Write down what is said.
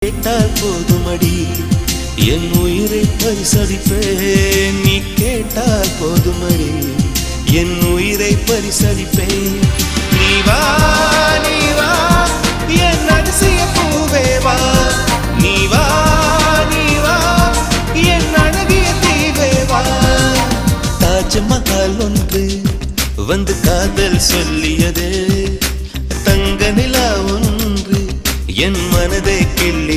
கேட்டால் போதுமடி என் உயிரை பரிசளிப்பேன் நீ கேட்டால் போதுமடி என் உயிரை பரிசளிப்பேன் நீ வா நீ வா என் அதிசய பூவே வா நீ வா நீ வா என் அழகிய தீவே வா தாஜ்மஹால் ஒன்று வந்து காதல் சொல்லியது தங்க நிலா ஒன்று என் மனதை கிள்ளி